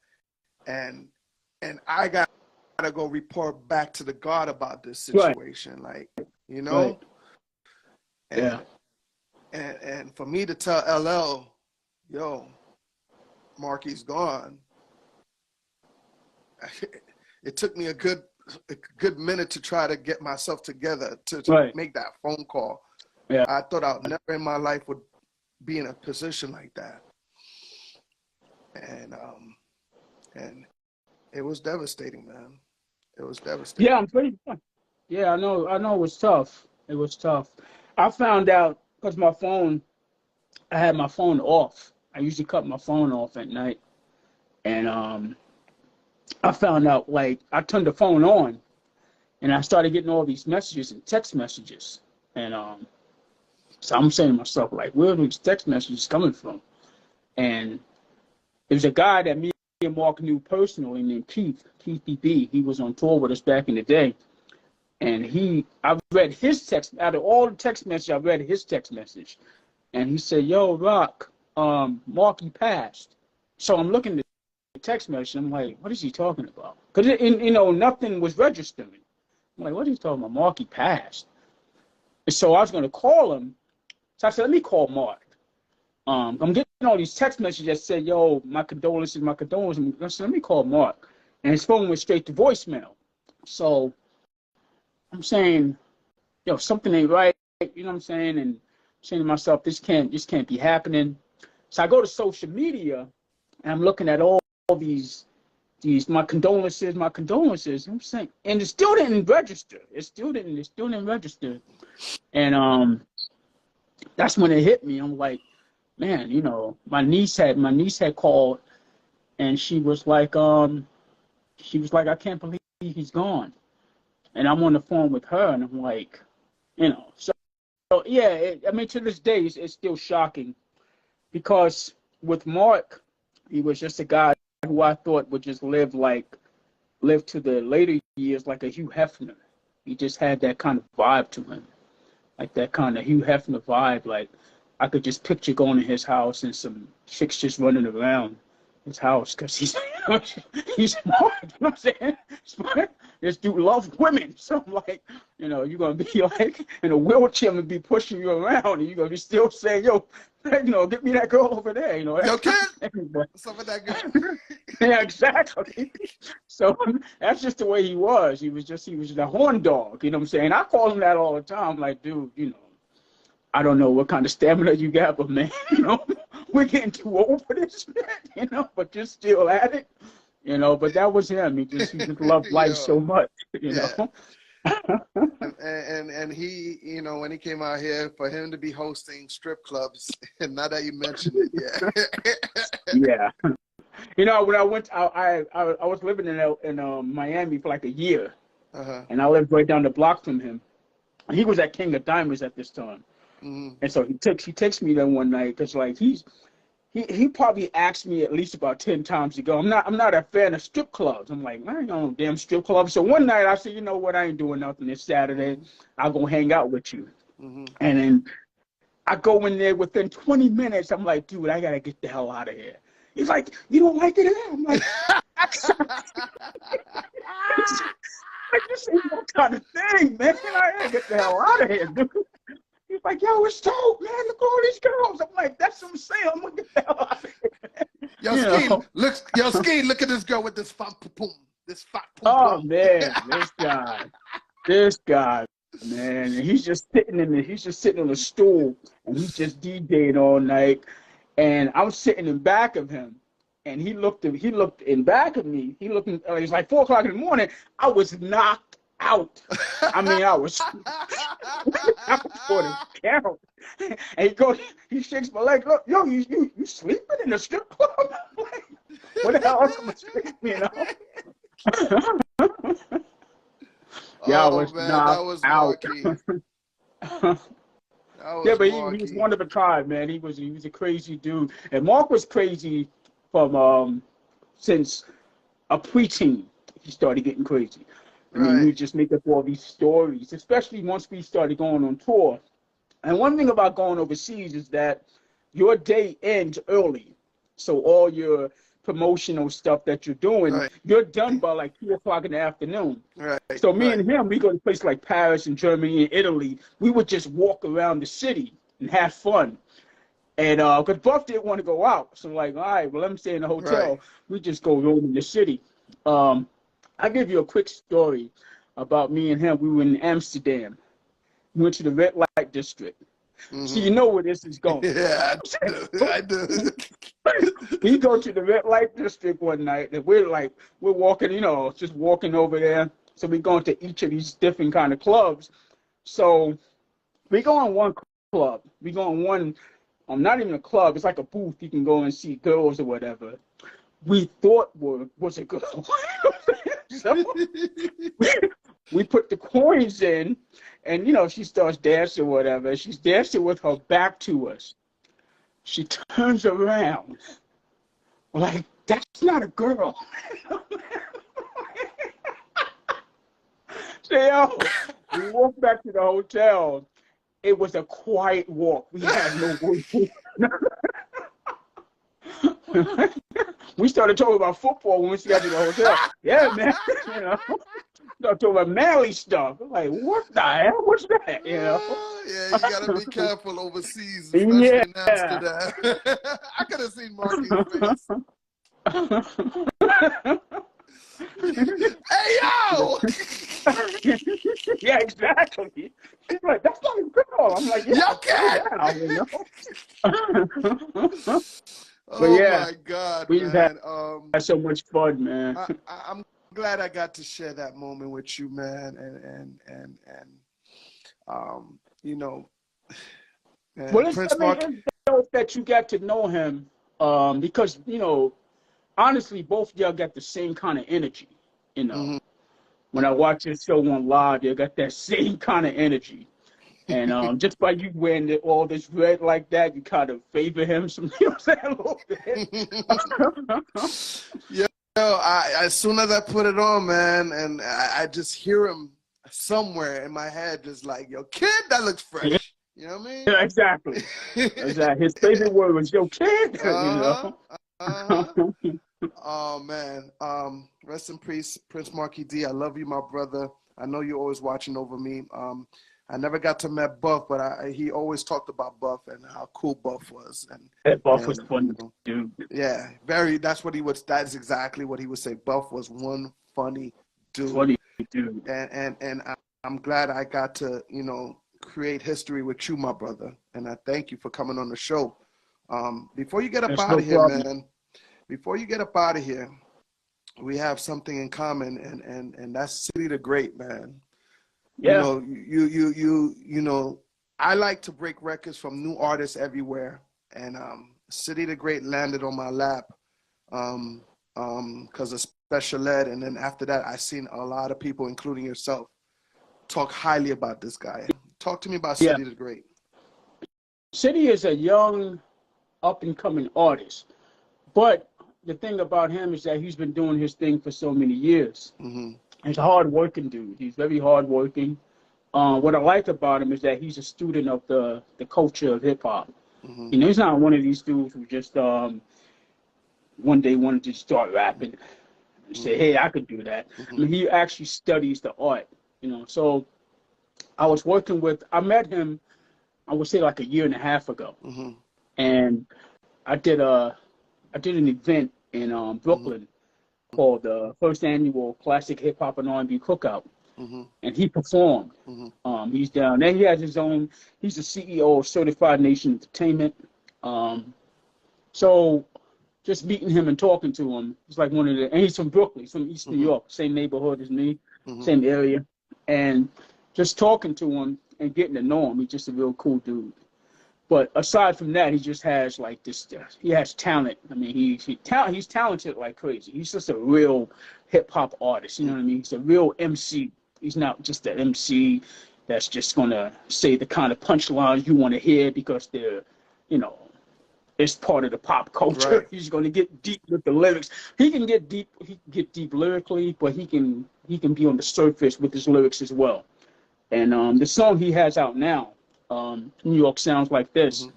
and I got to go report back to the guard about this situation, like, you know, and for me to tell LL, yo, Marky's gone. It took me a good minute to try to get myself together to make that phone call. Yeah. I thought I never in my life would be in a position like that. And it was devastating, man. It was devastating. Yeah, I'm pretty. Yeah, I know it was tough. It was tough. I found out because I had my phone off. I usually cut my phone off at night. And I found out, like, I turned the phone on and I started getting all these messages and text messages. And so I'm saying to myself, like, where are these text messages coming from? And there's a guy that me and Mark knew personally named Keith BB. He was on tour with us back in the day. And I read his text, out of all the text messages, I read his text message. And he said, yo, Rock, Marky passed. So I'm looking at the text message, I'm like, what is he talking about? Because, you know, nothing was registering. I'm like, what are you talking about? Marky passed. And so I was going to call him. So I said, let me call Mark. I'm getting all these text messages that said, yo, my condolences. I said, let me call Mark. And his phone went straight to voicemail. So I'm saying, yo, something ain't right. You know what I'm saying? And I'm saying to myself, this can't be happening. So I go to social media and I'm looking at all these my condolences. I'm saying, and it still didn't register. It still didn't register. And that's when it hit me. I'm like, man, you know, my niece had called, and she was like, I can't believe he's gone. And I'm on the phone with her, and I'm like, you know, so yeah. I mean, to this day, it's still shocking, because with Mark, he was just a guy who I thought would just live to the later years like a Hugh Hefner. He just had that kind of vibe to him, like that kind of Hugh Hefner vibe. Like, I could just picture going to his house and some chicks just running around his house because he's smart. You know what I'm saying? Smart. This dude loves women. So I'm like, you know, you're going to be like in a wheelchair and be pushing you around, and you're going to be still saying, yo, you know, get me that girl over there. You know, yo, kid, what's up with that girl? Yeah, exactly. So that's just the way he was. He was just a horn dog. You know what I'm saying? I call him that all the time. Like, dude, you know, I don't know what kind of stamina you got, but man, you know, we're getting too old for this shit, you know, but you're still at it, you know. But that was him. He just loved life so much, you know. and he, you know, when he came out here, for him to be hosting strip clubs, and now that you mentioned it, yeah. You know, when I went, I was living in Miami for like a year, and I lived right down the block from him. He was at King of Diamonds at this time. Mm-hmm. And so he takes me there one night, because like he probably asked me at least about 10 times to go. I'm not a fan of strip clubs. I'm like, man, I ain't no damn strip club. So one night I said, you know what, I ain't doing nothing. It's Saturday. I'll go hang out with you. Mm-hmm. And then I go in there within 20 minutes. I'm like, dude, I gotta get the hell out of here. He's like, you don't like it here? I'm like, this ain't no kind of thing, man. I gotta get the hell out of here, dude. He's like, yo, it's dope, man. Look at all these girls. I'm like, that's what I'm saying. I'm going to get the hell out of here. Yo, You Ski, know. look at this girl with this fat pum. This fat pum. Oh man, this guy, man, and he's just sitting on a stool and he's just DJing all night, and I'm sitting in back of him, and he looked in back of me. It was like 4 o'clock in the morning. I was knocked out. I mean, I was for the count. And he shakes my leg. Look, yo, you sleeping in the strip club? I'm like, what the hell else am I sleeping, you know? Yeah, I was man, knocked that was out. Marky. Yeah, but he was one of a kind, man. He was a crazy dude, and Mark was crazy from since a preteen. He started getting crazy. I mean, we would just make up all these stories, especially once we started going on tour. And one thing about going overseas is that your day ends early, so all your promotional stuff that you're doing, you're done by like 2 o'clock in the afternoon. So me and him, we go to places like Paris and Germany and Italy. We would just walk around the city and have fun. And because Buff didn't want to go out, so like, all right, well, let me stay in the hotel. We just go roam in the city. I'll give you a quick story about me and him. We were in Amsterdam. We went to the red light district. So you know where this is going. Yeah, I do. We go to the red light district one night, and we're walking, just walking over there. So we go into each of these different kind of clubs. So we go on one club. We go on one, not even a club. It's like a booth. You can go and see girls or whatever. We thought was a girl. So we put the coins in, and she starts dancing or whatever. She's dancing with her back to us. She turns around, like, that's not a girl. So we walked back to the hotel. It was a quiet walk. We had no words. We started talking about football when we got to the hotel. Yeah, man. Started talking about manly stuff. I'm like, what the hell? What's that? Yeah, you gotta be careful overseas, especially in Amsterdam. I could have seen Marky's face. Hey, yo! Yeah, exactly. She's like, that's not a girl. I'm like, yeah, Oh my God, we man. had so much fun, man. I'm glad I got to share that moment with you, man. Well, it's dope that you got to know him, because honestly, both of y'all got the same kind of energy. When I watch this show on live, you got that same kind of energy. And just by you wearing all this red like that, you kind of favor him some, a little bit. Yeah, as soon as I put it on, man, and I just hear him somewhere in my head, just like, yo, kid, that looks fresh. You know what I mean? Yeah, exactly. His favorite word was, yo, kid. Oh, man. Rest in peace, Prince Marky D. I love you, my brother. I know you're always watching over me. I never got to meet Buff, but he always talked about Buff and how cool Buff was. And Buff was fun, dude. Yeah, that's exactly what he would say. Buff was one funny dude. Funny dude. And I'm glad I got to, create history with you, my brother. And I thank you for coming on the show. Before you get up out of here, man, we have something in common, and that's City the Great, man. Yeah. I like to break records from new artists everywhere, and City the Great landed on my lap because of Special Ed, and then after that, I seen a lot of people, including yourself, talk highly about this guy. Talk to me about City the Great. City is a young, up-and-coming artist, but the thing about him is that he's been doing his thing for so many years. He's a hard-working dude. He's very hard-working. What I like about him is that he's a student of the culture of hip-hop. He's not one of these dudes who just one day wanted to start rapping and say, hey, I could do that. I mean, he actually studies the art, So I met him, I would say like a year and a half ago. And I did I did an event in Brooklyn called the first annual Classic Hip Hop and R&B Cookout, and he performed. He's down there. He has his own. He's the CEO of Certified Nation Entertainment. So just meeting him and talking to him, it's like one of the. And he's from Brooklyn. He's from East New York, same neighborhood as me, same area, and just talking to him and getting to know him. He's just a real cool dude. But aside from that, he just has like this. He has talent. I mean, he's talented like crazy. He's just a real hip hop artist. You know what I mean? He's a real MC. He's not just an MC that's just gonna say the kind of punchlines you want to hear because they're, it's part of the pop culture. Right. He's gonna get deep with the lyrics. He can get deep. He can get deep lyrically, but he can be on the surface with his lyrics as well. And the song he has out now, New York Sounds Like This,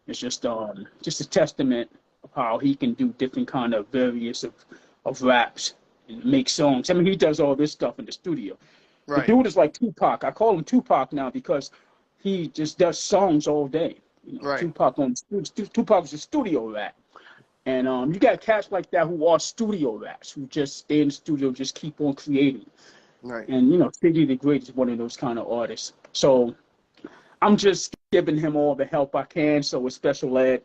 it's just a testament of how he can do different kind of various of raps and make songs. I mean, he does all this stuff in the studio. Right. The dude is like Tupac. I call him Tupac now because he just does songs all day. Right. Tupac is a studio rat. And you got cats like that who are studio rats, who just stay in the studio, just keep on creating. Right. And, Figgy the Great is one of those kind of artists. So I'm just giving him all the help I can. So with Special Ed,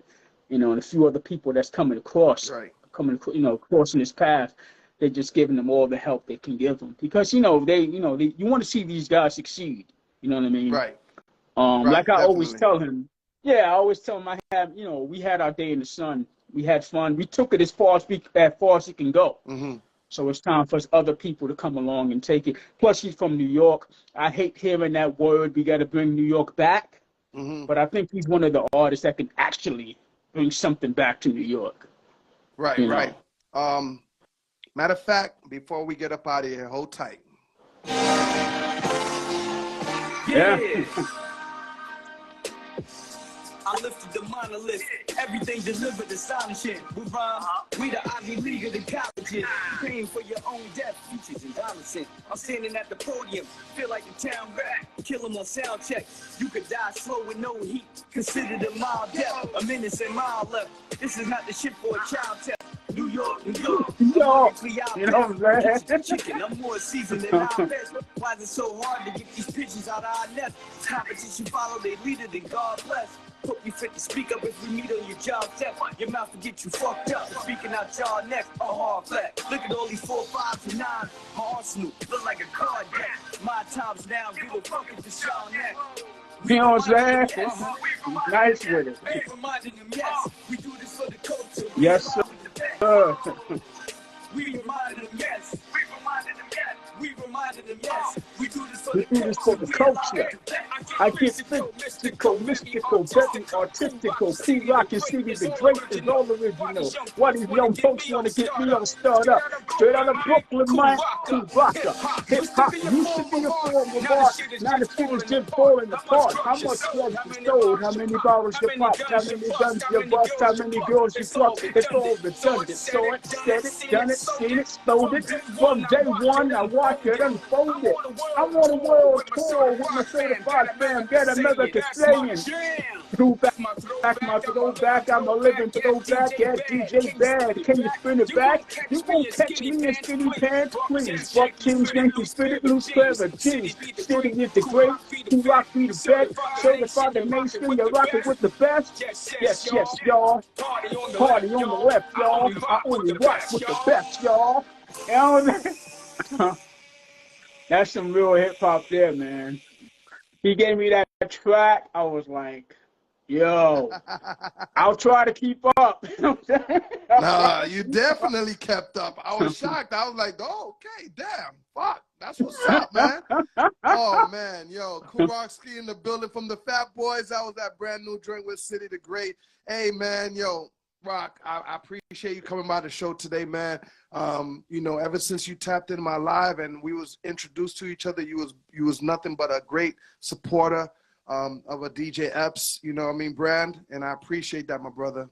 and a few other people that's coming across, crossing his path, they're just giving them all the help they can give them because you want to see these guys succeed. You know what I mean? Right. Like I always tell him. Yeah, I always tell him we had our day in the sun. We had fun. We took it as far as it can go. So it's time for other people to come along and take it. Plus, he's from New York. I hate hearing that word. We got to bring New York back. But I think he's one of the artists that can actually bring something back to New York. Right, right. Matter of fact, before we get up out of here, hold tight. Yeah. I lifted the monolith, everything delivered astonishing. We rhyme, we the Ivy League of the colleges. Paying for your own death, features and Donaldson. I'm standing at the podium, feel like the town rat. Kill him on sound check. You could die slow with no heat. Considered a mild death, a minute and mile left. This is not the shit for a child test. New York, New York. Yo, you know what I'm saying? Chicken, I'm more seasoned than our best. Why is it so hard to get these pigeons out of our nest? Competition follow their leader, then God bless. Hope you fit to speak up if we meet on your job step. Your mouth will get you fucked up. Speaking out y'all next, a hard flat. Look at all these 4, 5, and 9. My arsenal look like a card deck. My time's now, give a fuck if it's y'all next. You know what I'm saying? Nice with it. We do this for the culture. Yes, sir. We reminded them, yes. We reminded them, yes. We reminded them, yes. We do this for the culture. I get mystical, very artistical. P-Rock and CD the Great is all original. Why these young folks want to get me all started up? Straight out of Brooklyn, man. P-Rocker. Hip-hop used to be a form of art. Now the city's just falling apart. How much drugs you sold? How many bottles you popped? How many guns you bust? How many girls you fucked? It's all redundant. Saw it, said it, done it, seen it, stole it. From day one, I watch it unfold it. I want a world tour with my certified fam. Get America saying. Throwback, my throwback. I'm a living throwback. Yeah, DJ Bad. Can you spin it back? You won't catch me in skinny pants, please. Fuck Kings, Yankee, spit it loose, clever. Jeez, City is the great. P-Rock be the best. Certified the nation. You're rocking with the best. Yes, yes, y'all. Party on the left, y'all. I only rock with the best, y'all. You know what I mean? That's some real hip hop there, man. He gave me that track. I was like, yo, I'll try to keep up. You know what I'm saying? Nah, you definitely kept up. I was shocked. I was like, oh, okay, damn, fuck. That's what's up, man. Oh, man, yo, Kool in the building from the Fat Boys. That was that brand new joint with City the Great. Hey, man, yo, Rock, I appreciate you coming by the show today, man. Ever since you tapped into my live and we was introduced to each other, you was nothing but a great supporter of a DJ Epps, brand, and I appreciate that, my brother.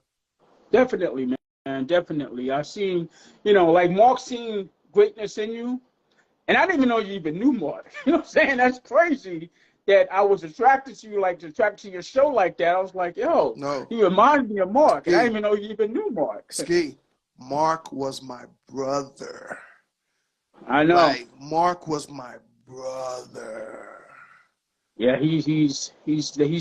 Definitely, man, definitely. I seen, like Mark seen greatness in you, and I didn't even know you even knew Mark. You know what I'm saying? That's crazy that I was attracted to you, like attracted to your show like that. I was like, yo, No. he reminded me of Mark. And I Ski. didn't even know you even knew Mark. Ski, Mark was my brother. I know. Like, Mark was my brother. Yeah, he's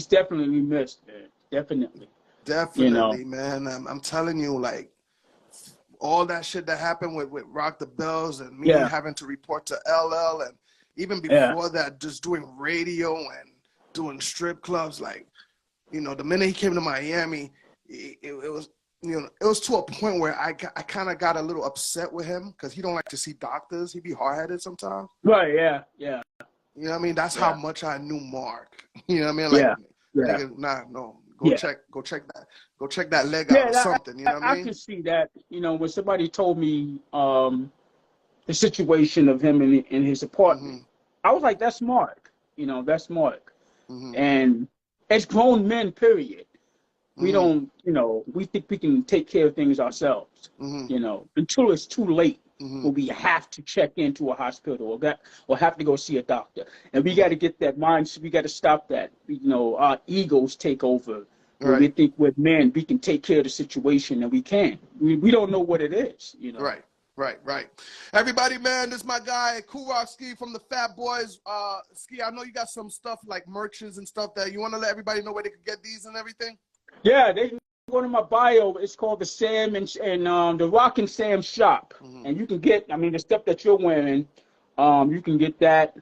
definitely missed, man. Definitely. Definitely, man. I'm telling you, like, all that shit that happened with Rock the Bells and me having to report to LL, and even before that, just doing radio and doing strip clubs. Like, you know, the minute he came to Miami, it was, you know, it was to a point where I kind of got a little upset with him because he don't like to see doctors. He be hard-headed sometimes. Right, yeah. You know what I mean? That's how much I knew Mark. You know what I mean? Like, nigga, no. Go check that leg out or something. You know what I mean? I can see that. You know, when somebody told me the situation of him in his apartment, I was like, that's Mark. You know, that's Mark. And as grown men, period, we don't, you know, we think we can take care of things ourselves. You know, until it's too late. When we have to check into a hospital or have to go see a doctor. And we got to get that mindset. We got to stop that. You know, our egos take over. When we think with men, we can take care of the situation, and we can't. We don't know what it is, you know. Right. Everybody, man, this is my guy, Kool Ski from the Fat Boys. Ski, I know you got some stuff like merches and stuff that you want to let everybody know where they can get these and everything? Yeah, they can go to my bio. It's called the Sam and the Rock and Sam shop. And you can get, I mean, the stuff that you're wearing, you can get that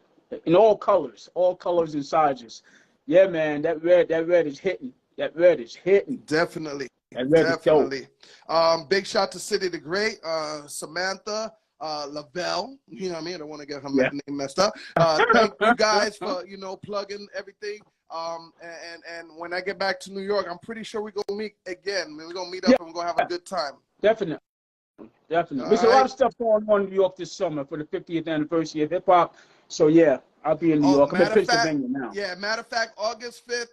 in all colors and sizes. Yeah, man, that red is hitting. That red is hitting. Definitely. That red is dope. Big shout to City the Great, Samantha, Lavelle. You know what I mean? I don't want to get her name messed up. Thank you guys for, you know, plugging everything. And when I get back to New York, I'm pretty sure we're going to meet again. We're going to meet up and we're going to have a good time. Definitely. There's a lot of stuff going on in New York this summer for the 50th anniversary of hip hop. So, yeah, I'll be in New York. I'm in Pennsylvania now. Yeah, matter of fact, August 5th,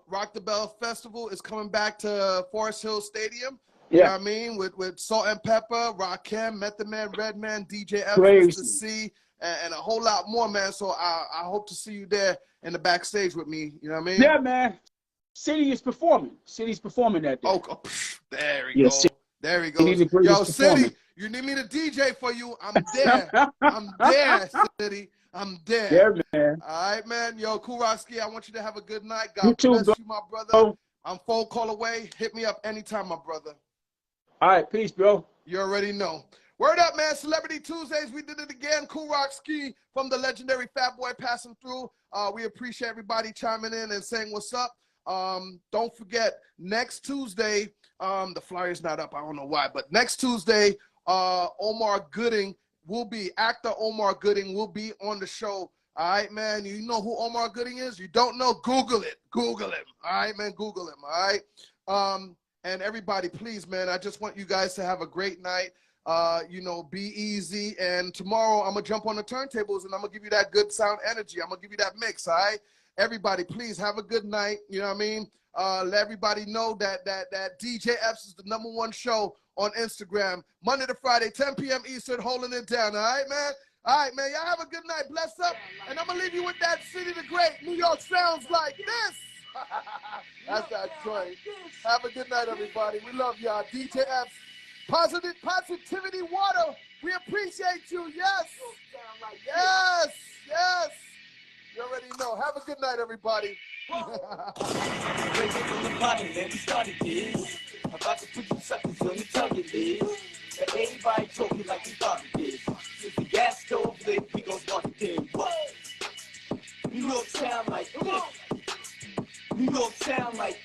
Rock the Bell Festival is coming back to Forest Hill Stadium. You know what I mean? With Salt and Pepper, Rakim, Method Man, Redman, DJ Epps, Mr. C, and a whole lot more, man. So I hope to see you there in the backstage with me. You know what I mean? Yeah, man. City is performing. City's performing that day. Oh, there we go. There we go. Yo, City, you need me to DJ for you? I'm there. I'm there, City. I'm there. Yeah, man. All right, man. Yo, Kool Ski, I want you to have a good night. God you too, bless bro. you, my brother. I'm phone call away. Hit me up anytime, my brother. All right, peace, bro. You already know. Word up, man. Celebrity Tuesdays. We did it again. Kool Ski from the legendary Fat Boy passing through. We appreciate everybody chiming in and saying what's up. Don't forget, next Tuesday, the flyer's not up. I don't know why. But next Tuesday, Omar Gooding actor Omar Gooding will be on the show. All right, man. You know who Omar Gooding is? You don't know? Google it. Google him. All right, man. Google him. All right. And everybody, please, man, I just want you guys to have a great night. You know, be easy. And tomorrow I'm going to jump on the turntables and I'm going to give you that good sound energy. I'm going to give you that mix, all right? Everybody, please have a good night. You know what I mean? Let everybody know that DJ Epps is the #1 show on Instagram, Monday to Friday, 10 p.m. Eastern, holding it down. All right, man? All right, man. Y'all have a good night. Bless up. And I'm going to leave you with that City the Great. New York sounds like this. That's that joint. Have a good night, everybody. We love y'all. DJ Epps, positivity water. We appreciate you. Yes. Yes. Yes. You already know. Have a good night, everybody. About to put you suckers on the tongue, it is. But everybody talking like we thought it is. Since the gas stove lit, we gon' start again. What? New York sound like this. New York sound like